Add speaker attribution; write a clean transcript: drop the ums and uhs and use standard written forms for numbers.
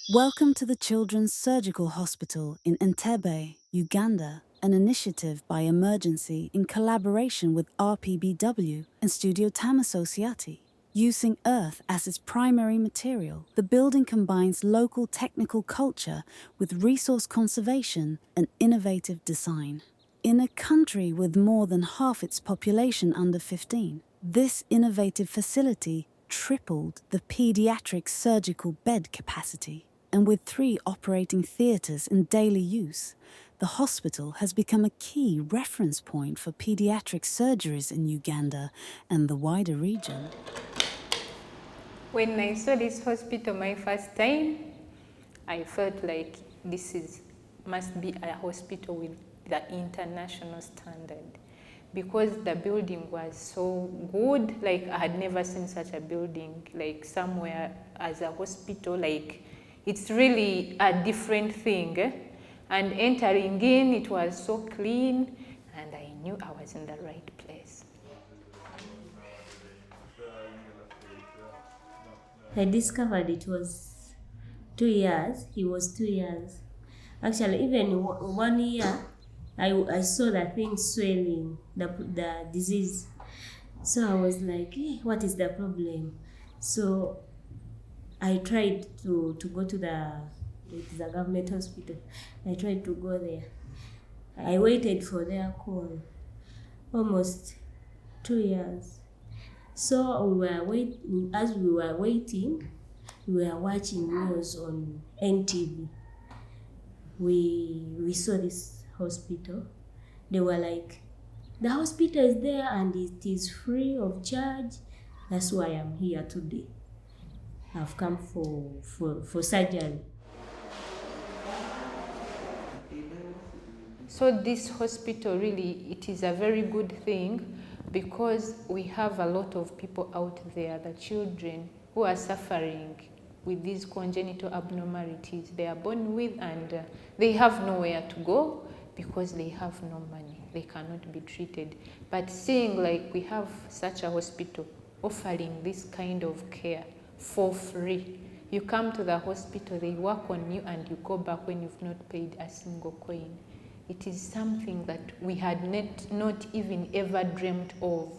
Speaker 1: Welcome to the Children's Surgical Hospital in Entebbe, Uganda, an initiative by Emergency in collaboration with RPBW and Studio Tam Associati. Using earth as its primary material, the building combines local technical culture with resource conservation and innovative design. In a country with more than half its population under 15, this innovative facility tripled the pediatric surgical bed capacity. And with 3 operating theatres in daily use, the hospital has become a key reference point for pediatric surgeries in Uganda and the wider region.
Speaker 2: When I saw this hospital my first time, I felt like must be a hospital with the international standard, because the building was so good. Like, I had never seen such a building, like somewhere as a hospital. Like, it's really a different thing. And entering in, it was so clean, and I knew I was in the right place.
Speaker 3: I discovered it was 2 years. He was 2 years. Actually, even 1 year, I saw the thing swelling, the disease. So I was like, what is the problem? So I tried to go to it's a government hospital. I tried to go there. I waited for their call almost 2 years. So as we were waiting, we were watching news on Entebbe. We saw this hospital. They were like, the hospital is there and it is free of charge. That's why I'm here today. I've come for surgery.
Speaker 2: So this hospital, really, it is a very good thing, because we have a lot of people out there, the children who are suffering with these congenital abnormalities they are born with, and they have nowhere to go because they have no money. They cannot be treated. But seeing like we have such a hospital offering this kind of care for free, you come to the hospital, they work on you, and you go back when you've not paid a single coin. It is something that we had not even ever dreamt of.